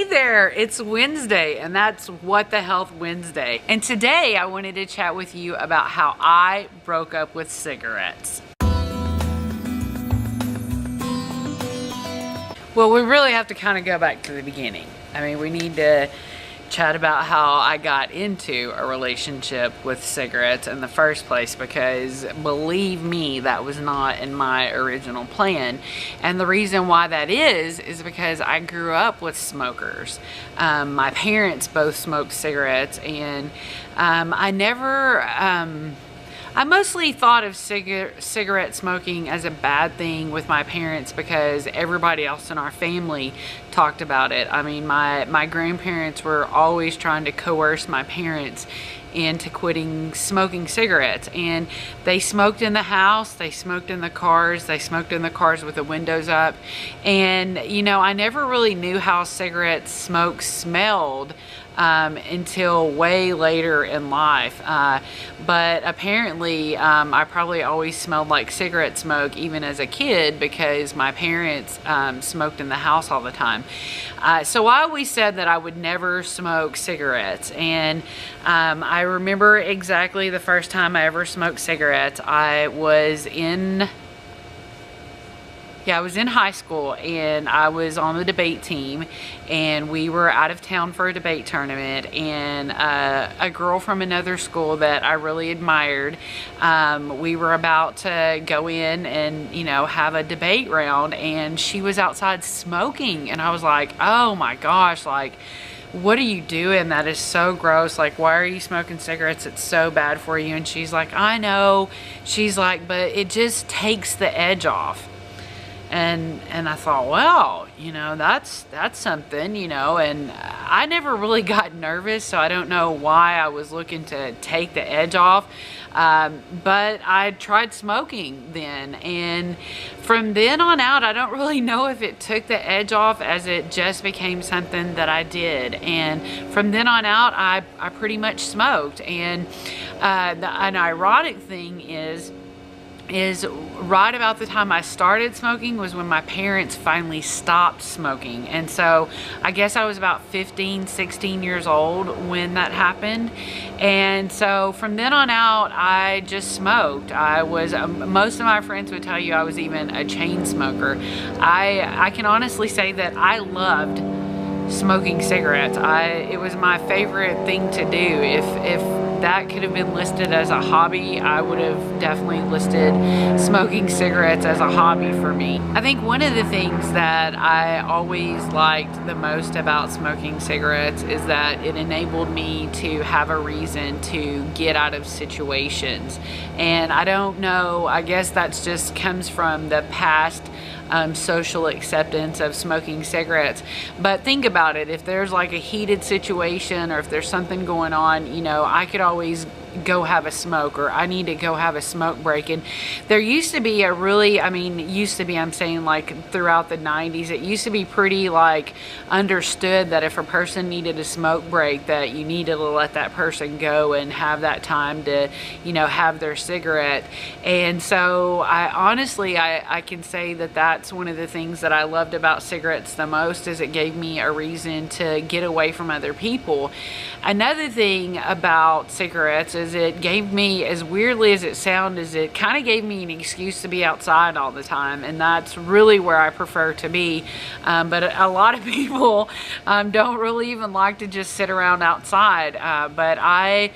Hey there, it's Wednesday, and that's What the Health Wednesday. And today I wanted to chat with you about how I broke up with cigarettes. Well, we really have to kind of go back to the beginning. I mean, we need to chat about how I got into a relationship with cigarettes in the first place, because believe me, that was not in my original plan. And the reason why that is because I grew up with smokers. My parents both smoked cigarettes, and I mostly thought of cigarette smoking as a bad thing with my parents because everybody else in our family talked about it. I mean, my grandparents were always trying to coerce my parents into quitting smoking cigarettes, and they smoked in the house, they smoked in the cars, they smoked in the cars with the windows up. And you know, I never really knew how cigarette smoke smelled until way later in life, but apparently I probably always smelled like cigarette smoke even as a kid because my parents smoked in the house all the time. So I always said that I would never smoke cigarettes, and I remember exactly the first time I ever smoked cigarettes. I was in high school, and I was on the debate team, and we were out of town for a debate tournament, and a girl from another school that I really admired, we were about to go in and, you know, have a debate round, and she was outside smoking, and I was like, oh my gosh, like, what are you doing? That is so gross. Like, why are you smoking cigarettes? It's so bad for you. And she's like, I know. She's like, but it just takes the edge off. And I thought, well, you know, that's something, you know, and I never really got nervous, so I don't know why I was looking to take the edge off. But I tried smoking then, and from then on out, I don't really know if it took the edge off, as it just became something that I did. And from then on out, I pretty much smoked. And an ironic thing is right about the time I started smoking was when my parents finally stopped smoking. And so I guess I was about 15, 16 years old when that happened. And so from then on out, I just smoked. I was, most of my friends would tell you I was even a chain smoker. I can honestly say that I loved smoking cigarettes. It was my favorite thing to do. If that could have been listed as a hobby, I would have definitely listed smoking cigarettes as a hobby for me. I think one of the things that I always liked the most about smoking cigarettes is that it enabled me to have a reason to get out of situations. And I don't know, I guess that's just comes from the past social acceptance of smoking cigarettes. But think about it, if there's like a heated situation, or if there's something going on, you know, I could always go have a smoke, or I need to go have a smoke break. And there used to be a really, I'm saying like throughout the 90s, it used to be pretty like understood that if a person needed a smoke break, that you needed to let that person go and have that time to, you know, have their cigarette. And so I honestly can say that that's one of the things that I loved about cigarettes the most, is it gave me a reason to get away from other people. Another thing about cigarettes is it gave me, as weirdly as it sounds, it kind of gave me an excuse to be outside all the time, and that's really where I prefer to be. But a lot of people don't really even like to just sit around outside. But I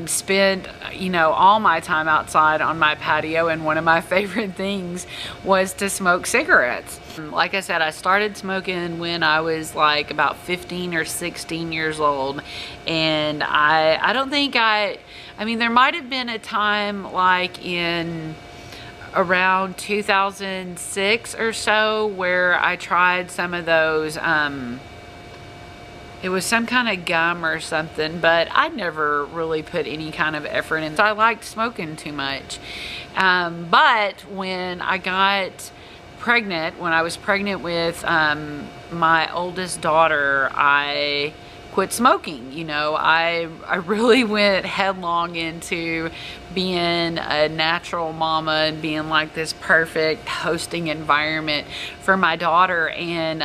spent, you know, all my time outside on my patio, and one of my favorite things was to smoke cigarettes. Like I said, I started smoking when I was like about 15 or 16 years old, and I don't think there might have been a time like in around 2006 or so where I tried some of those, it was some kind of gum or something, but I never really put any kind of effort in. So I liked smoking too much. But when I got pregnant, when I was pregnant with my oldest daughter, I quit smoking. You know, I really went headlong into being a natural mama and being like this perfect hosting environment for my daughter. And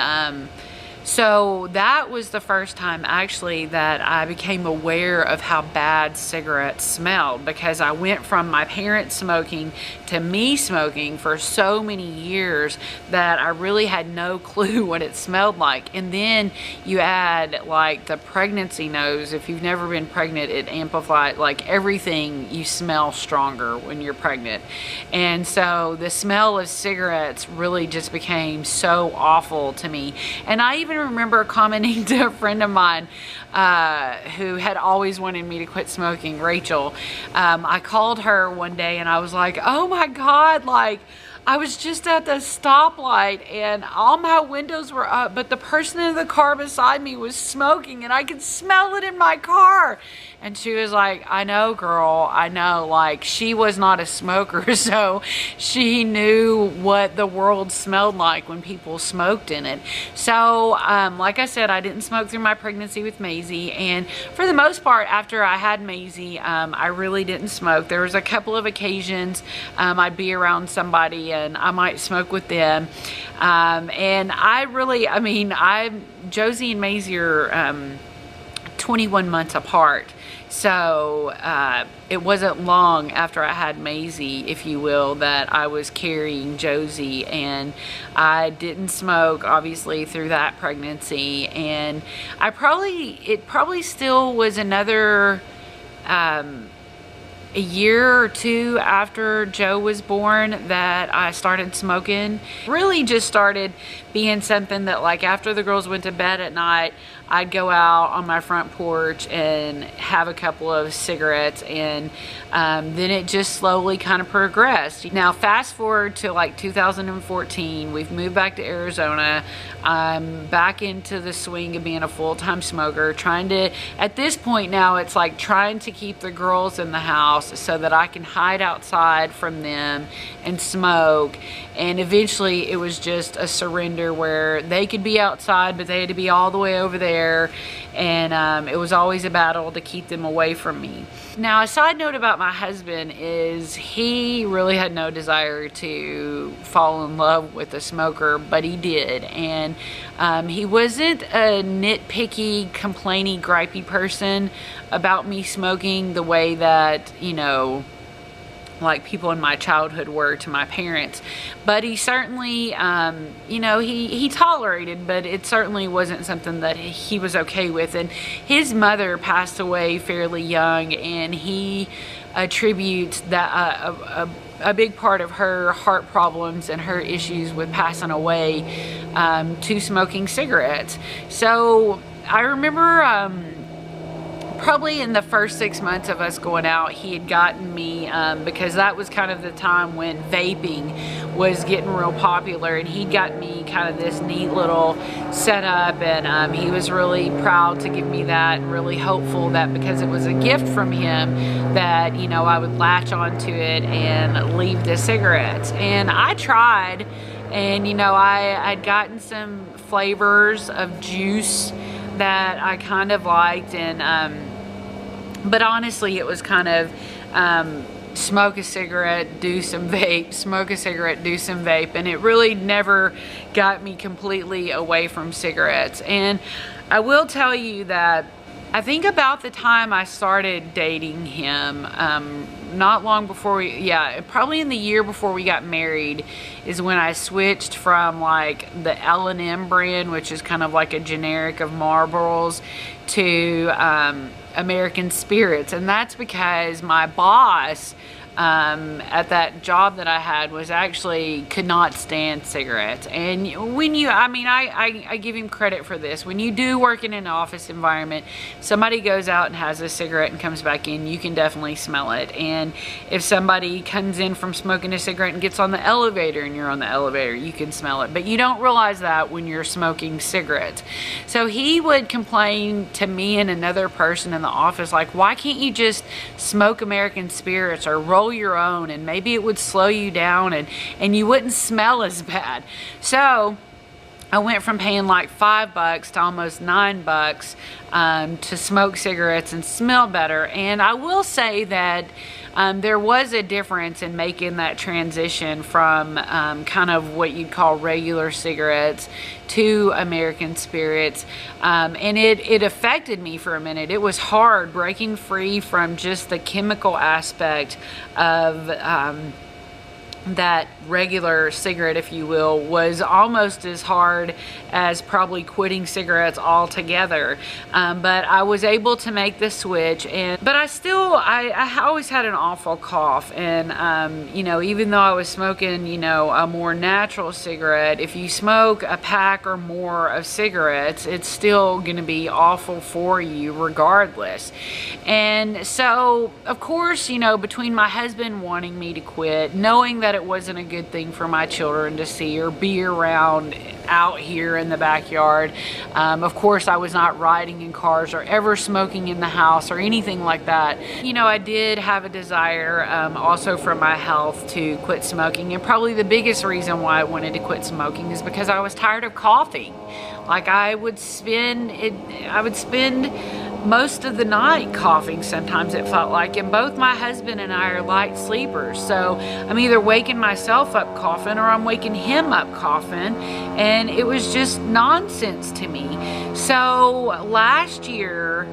So that was the first time actually that I became aware of how bad cigarettes smelled, because I went from my parents smoking to me smoking for so many years that I really had no clue what it smelled like. And then you add like the pregnancy nose. If you've never been pregnant, it amplifies like everything. You smell stronger when you're pregnant. And so the smell of cigarettes really just became so awful to me. And I even remember commenting to a friend of mine who had always wanted me to quit smoking, Rachel. I called her one day and I was like, oh my God, like, I was just at the stoplight and all my windows were up, but the person in the car beside me was smoking and I could smell it in my car. And she was like, I know, girl, I know. Like, she was not a smoker, so she knew what the world smelled like when people smoked in it. So, like I said, I didn't smoke through my pregnancy with Maisie, and for the most part, after I had Maisie, I really didn't smoke. There was a couple of occasions I'd be around somebody and I might smoke with them. And I really, I mean, Josie and Maisie are 21 months apart. So it wasn't long after I had Maisie, if you will, that I was carrying Josie, and I didn't smoke obviously through that pregnancy. And it probably still was another a year or two after Joe was born that I started smoking. Really just started being something that, like, after the girls went to bed at night, I'd go out on my front porch and have a couple of cigarettes, and then it just slowly kind of progressed. Now fast forward to like 2014, we've moved back to Arizona. I'm back into the swing of being a full-time smoker, trying to, at this point now, it's like trying to keep the girls in the house so that I can hide outside from them and smoke. And eventually it was just a surrender where they could be outside, but they had to be all the way over there. And it was always a battle to keep them away from me. Now, a side note about my husband is he really had no desire to fall in love with a smoker, but he did. And he wasn't a nitpicky, complainy, gripey person about me smoking the way that, you know, like people in my childhood were to my parents. But he certainly, you know, he tolerated, but it certainly wasn't something that he was okay with. And his mother passed away fairly young, and he attributes that a big part of her heart problems and her issues with passing away to smoking cigarettes. So I remember probably in the first 6 months of us going out, he had gotten me, because that was kind of the time when vaping was getting real popular, and he got me kind of this neat little setup, and he was really proud to give me that, and really hopeful that because it was a gift from him that, you know, I would latch onto it and leave the cigarettes. And I tried, and, you know, I'd gotten some flavors of juice that I kind of liked, and but honestly it was kind of smoke a cigarette, do some vape, smoke a cigarette, do some vape, and it really never got me completely away from cigarettes. And I will tell you that I think about the time I started dating him, not long before probably in the year before we got married, is when I switched from like the L&M brand, which is kind of like a generic of Marlboros, to American Spirits. And that's because my boss at that job that I had was actually could not stand cigarettes. And when you, I mean, I give him credit for this. When you do work in an office environment, somebody goes out and has a cigarette and comes back in, you can definitely smell it. And if somebody comes in from smoking a cigarette and gets on the elevator and you're on the elevator, you can smell it. But you don't realize that when you're smoking cigarettes. So he would complain to me and another person in the office, like, why can't you just smoke American Spirits or roll your own, and maybe it would slow you down and you wouldn't smell as bad. So I went from paying like $5 to almost $9 to smoke cigarettes and smell better. And I will say that there was a difference in making that transition from kind of what you'd call regular cigarettes to American Spirits. And it affected me for a minute. It was hard breaking free from just the chemical aspect of that regular cigarette, if you will, was almost as hard as probably quitting cigarettes altogether. But I was able to make the switch, but I always had an awful cough. And you know, even though I was smoking, you know, a more natural cigarette, if you smoke a pack or more of cigarettes, it's still going to be awful for you regardless. And so, of course, you know, between my husband wanting me to quit, knowing that it wasn't a good thing for my children to see or be around out here in the backyard. Of course, I was not riding in cars or ever smoking in the house or anything like that. You know, I did have a desire also for my health to quit smoking, and probably the biggest reason why I wanted to quit smoking is because I was tired of coughing. Like I would spend most of the night coughing, sometimes it felt like, and both my husband and I are light sleepers, so I'm either waking myself up coughing or I'm waking him up coughing, and it was just nonsense to me. So last year,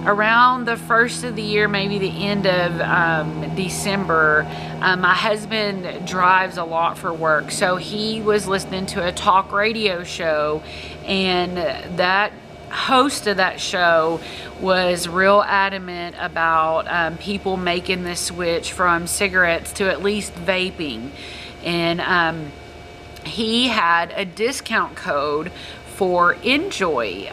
around the first of the year, maybe the end of December, my husband drives a lot for work, so he was listening to a talk radio show, and that host of that show was real adamant about people making this switch from cigarettes to at least vaping. And he had a discount code for Enjoy.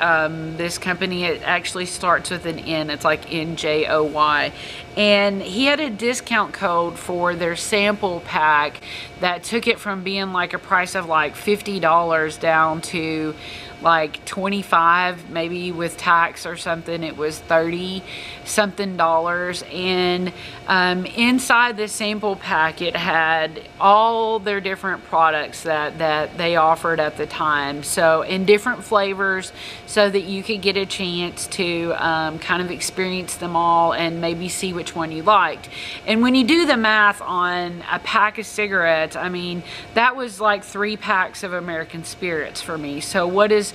This company, it actually starts with an N. It's like NJOY. And he had a discount code for their sample pack that took it from being like a price of like $50 down to like $25, maybe with tax or something. It was $30 something. And inside the sample pack, it had all their different products that they offered at the time, so in different flavors, so that you could get a chance to kind of experience them all and maybe see which one you liked. And when you do the math on a pack of cigarettes, I mean, that was like 3 packs of American Spirits for me. So what is,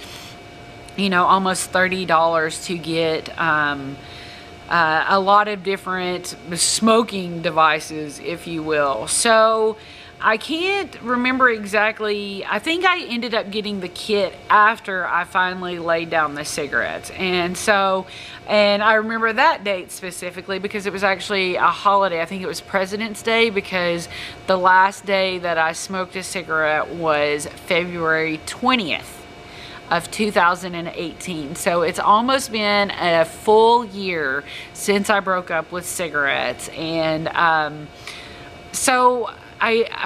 you know, almost $30 to get a lot of different smoking devices, if you will. So I can't remember exactly. I think I ended up getting the kit after I finally laid down the cigarettes. And I remember that date specifically because it was actually a holiday. I think it was President's Day, because the last day that I smoked a cigarette was February 20th. Of 2018. So it's almost been a full year since I broke up with cigarettes. And so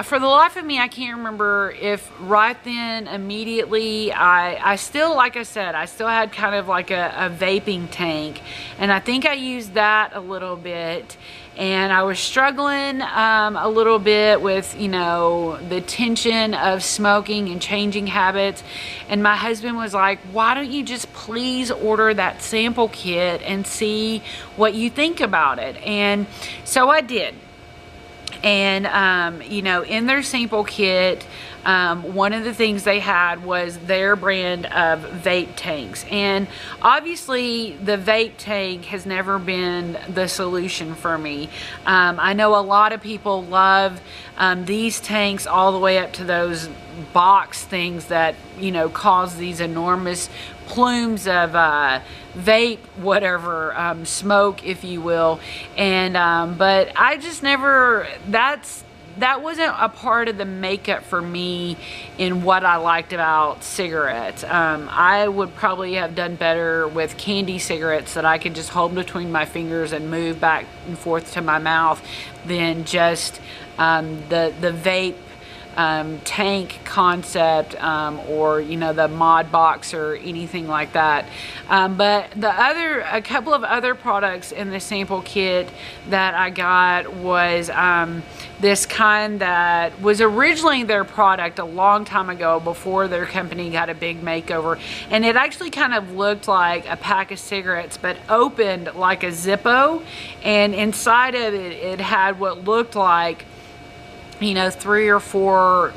for the life of me, I can't remember if right then immediately I still, like I said, I still had kind of like a vaping tank, and I think I used that a little bit. And I was struggling a little bit with, you know, the tension of smoking and changing habits. And my husband was like, why don't you just please order that sample kit and see what you think about it? And so I did. And, you know, in their sample kit, one of the things they had was their brand of vape tanks. And obviously the vape tank has never been the solution for me. I know a lot of people love these tanks all the way up to those box things that, you know, cause these enormous plumes of vape, whatever, smoke, if you will. And but I just never, that wasn't a part of the makeup for me in what I liked about cigarettes. I would probably have done better with candy cigarettes that I could just hold between my fingers and move back and forth to my mouth than just the vape tank concept, or you know, the mod box or anything like that. But a couple of other products in the sample kit that I got was this kind that was originally their product a long time ago before their company got a big makeover, and it actually kind of looked like a pack of cigarettes but opened like a Zippo, and inside of it, it had what looked like, you know, 3 or 4,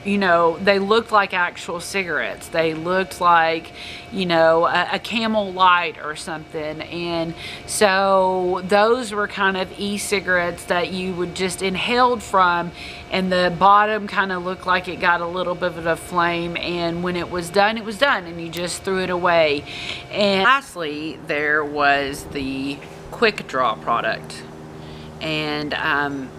you know, they looked like actual cigarettes. They looked like, you know, a Camel light or something. And so those were kind of e-cigarettes that you would just inhaled from, and the bottom kind of looked like it got a little bit of a flame, and when it was done, and you just threw it away. And lastly, there was the Quickdraw product. And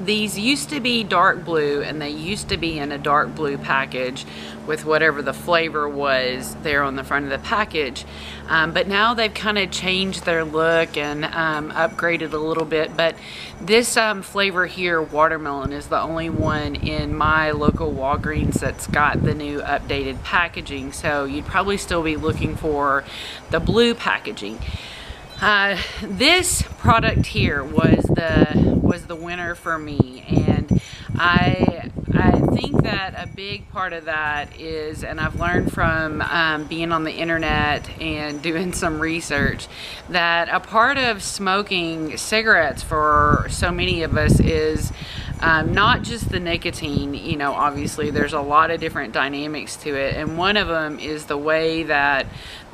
these used to be dark blue, and they used to be in a dark blue package with whatever the flavor was there on the front of the package. But now they've kind of changed their look and upgraded a little bit. But this flavor here, watermelon, is the only one in my local Walgreens that's got the new updated packaging. So you'd probably still be looking for the blue packaging. This product here was the winner for me, and I think that a big part of that is, and I've learned from being on the internet and doing some research, that a part of smoking cigarettes for so many of us is not just the nicotine. You know, obviously there's a lot of different dynamics to it, and one of them is the way that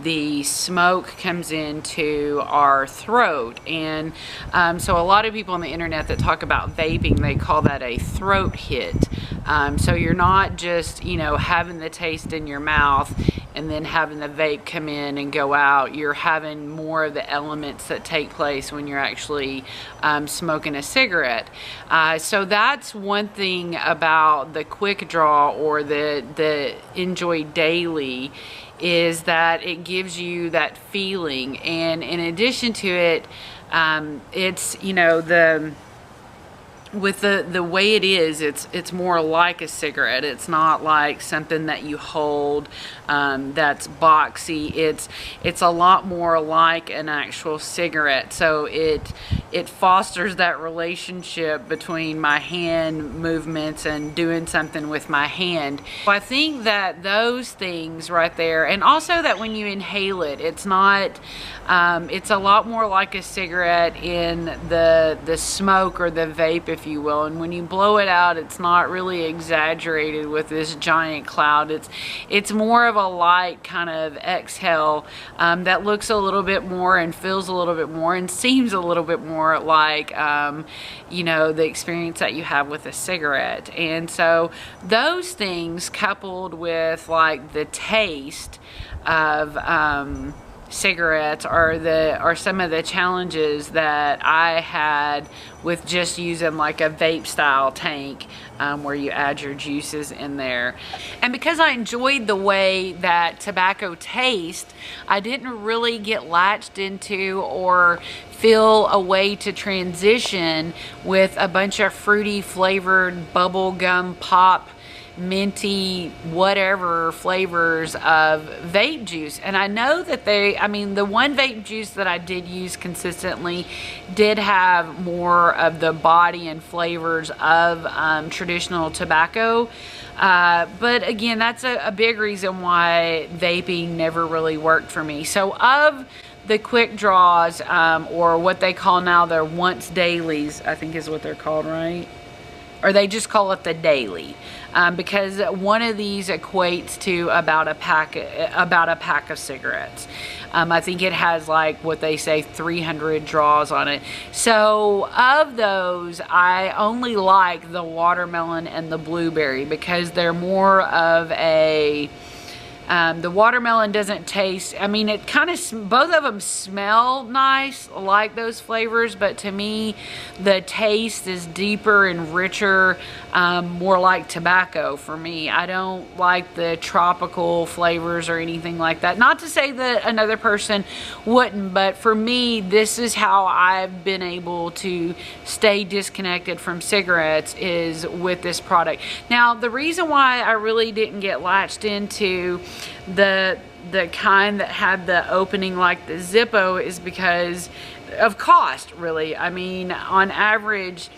the smoke comes into our throat. And so a lot of people on the internet that talk about vaping, they call that a throat hit. So you're not just, you know, having the taste in your mouth and then having the vape come in and go out. You're having more of the elements that take place when you're actually smoking a cigarette. So that's one thing about the Quickdraw or the Enjoy Daily, is that it gives you that feeling. And in addition to it, it's, you know, with the way it is, it's more like a cigarette. It's not like something that you hold that's boxy. It's a lot more like an actual cigarette. So it fosters that relationship between my hand movements and doing something with my hand. I think that those things right there, and also that when you inhale it, it's not, it's a lot more like a cigarette in the smoke or the vape, if you will. And when you blow it out, it's not really exaggerated with this giant cloud. It's more of a light kind of exhale that looks a little bit more and feels a little bit more and seems a little bit more like you know, the experience that you have with a cigarette. And so those things, coupled with like the taste of cigarettes, are some of the challenges that I had with just using like a vape style tank, where you add your juices in there. And because I enjoyed the way that tobacco tastes, I didn't really get latched into or feel a way to transition with a bunch of fruity flavored bubble gum pop, minty, whatever flavors of vape juice. And I know that the one vape juice that I did use consistently did have more of the body and flavors of traditional tobacco. But again, that's a big reason why vaping never really worked for me. So of the Quickdraws, or what they call now their once dailies, I think is what they're called, right? Or they just call it the daily, because one of these equates to about a pack of cigarettes. I think it has like what they say 300 draws on it. So of those, I only like the watermelon and the blueberry because they're more of a The watermelon doesn't taste, I mean, it kind of, both of them smell nice, like those flavors, but to me, the taste is deeper and richer, more like tobacco for me. I don't like the tropical flavors or anything like that. Not to say that another person wouldn't, but for me, this is how I've been able to stay disconnected from cigarettes, is with this product. Now, the reason why I really didn't get latched into the kind that had the opening like the Zippo is because of cost, really. I mean, on average,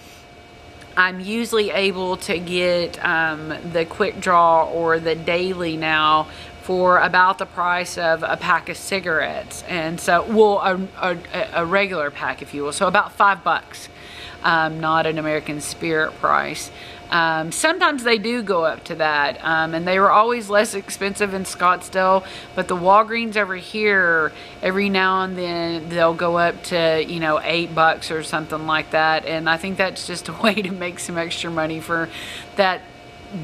I'm usually able to get the Quickdraw or the Daily now for about the price of a pack of cigarettes. And so, well, a regular pack, if you will. So about $5, not an American Spirit price. Sometimes they do go up to that, and they were always less expensive in Scottsdale, but the Walgreens over here, every now and then they'll go up to, you know, $8 or something like that, and I think that's just a way to make some extra money for that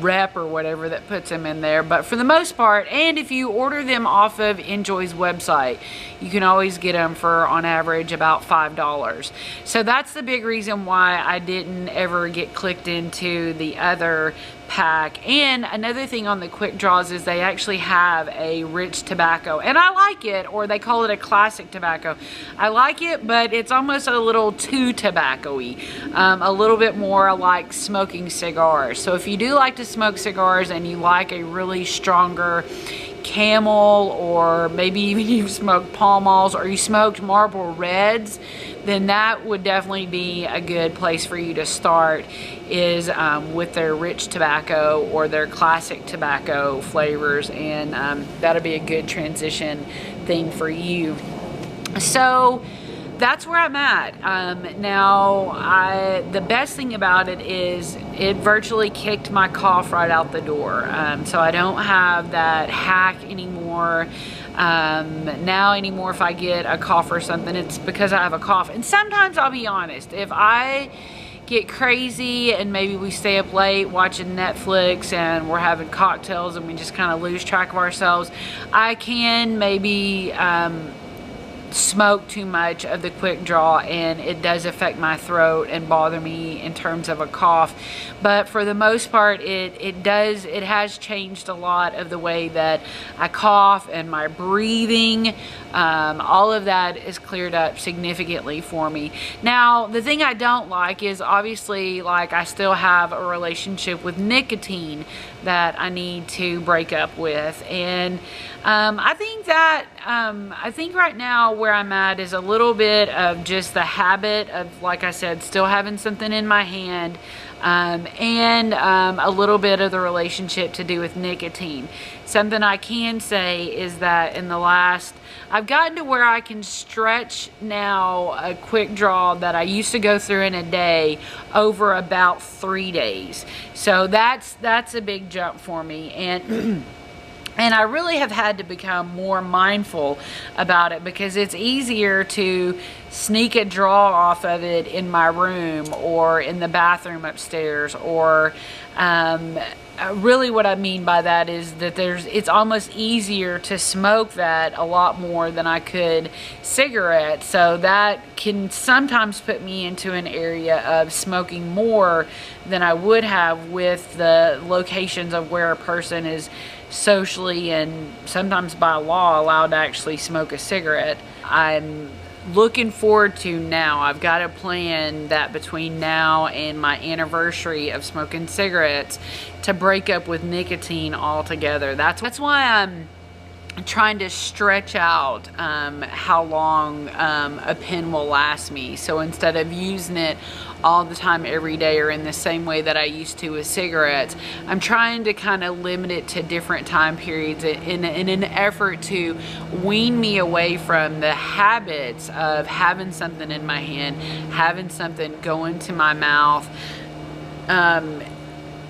rep or whatever that puts them in there. But for the most part, and if you order them off of Enjoy's website, you can always get them for on average about $5. So that's the big reason why I didn't ever get clicked into the other pack. And another thing on the Quickdraws is they actually have a rich tobacco, and I like it, or they call it a classic tobacco. I like it, but it's almost a little too tobacco-y, a little bit more like smoking cigars. So if you do like to smoke cigars and you like a really stronger Camel, or maybe even you've smoked Pall Malls or you smoked Marlboro Reds, then that would definitely be a good place for you to start, is with their rich tobacco or their classic tobacco flavors, and that'll be a good transition thing for you. So that's where I'm at. Now, the best thing about it is it virtually kicked my cough right out the door. So I don't have that hack anymore. Now anymore, if I get a cough or something, it's because I have a cough. And sometimes, I'll be honest, if I get crazy and maybe we stay up late watching Netflix and we're having cocktails and we just kind of lose track of ourselves, I can maybe smoke too much of the Quickdraw, and it does affect my throat and bother me in terms of a cough. But for the most part, it has changed a lot of the way that I cough and my breathing. All of that is cleared up significantly for me. Now, the thing I don't like is, obviously, like, I still have a relationship with nicotine that I need to break up with, and I think right now where I'm at is a little bit of just the habit of, like I said, still having something in my hand, and a little bit of the relationship to do with nicotine. Something I can say is that in the last, I've gotten to where I can stretch now a Quickdraw that I used to go through in a day over about 3 days. So that's a big jump for me, and and I really have had to become more mindful about it, because it's easier to sneak a draw off of it in my room or in the bathroom upstairs, or really what I mean by that is that it's almost easier to smoke that a lot more than I could cigarettes. So that can sometimes put me into an area of smoking more than I would have with the locations of where a person is socially and sometimes by law allowed to actually smoke a cigarette. I'm looking forward to now. I've got a plan that between now and my anniversary of smoking cigarettes to break up with nicotine altogether. That's why I'm trying to stretch out how long a pen will last me. So instead of using it all the time every day or in the same way that I used to with cigarettes, I'm trying to kind of limit it to different time periods in an effort to wean me away from the habits of having something in my hand, having something go into my mouth,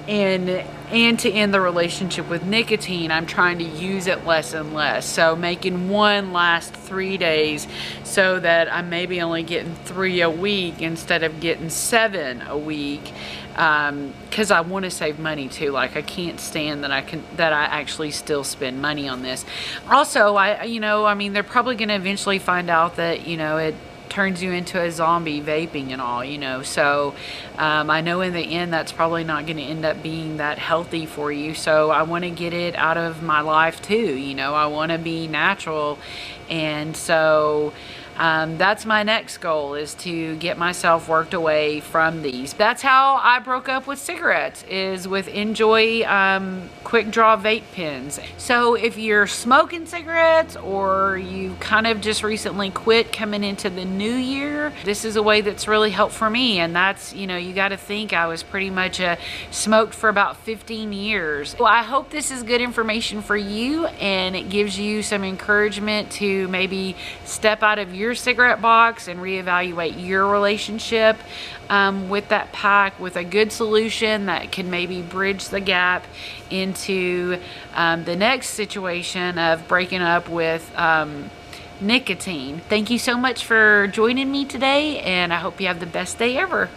and And to end the relationship with nicotine, I'm trying to use it less and less. So making one last 3 days so that I'm maybe only getting 3 a week instead of getting 7 a week. Because I want to save money too. Like, I can't stand that I actually still spend money on this. Also, I mean, they're probably going to eventually find out that, you know, it turns you into a zombie vaping and all, you know. So I know in the end that's probably not going to end up being that healthy for you. So I want to get it out of my life too, you know. I want to be natural. And so that's my next goal, is to get myself worked away from these. That's how I broke up with cigarettes, is with Enjoy Quickdraw vape pens. So if you're smoking cigarettes, or you kind of just recently quit coming into the new year, this is a way that's really helped for me. And that's, you know, you got to think I was pretty much smoked for about 15 years. Well, I hope this is good information for you, and it gives you some encouragement to maybe step out of your cigarette box and reevaluate your relationship with that pack, with a good solution that can maybe bridge the gap into the next situation of breaking up with nicotine. Thank you so much for joining me today, and I hope you have the best day ever.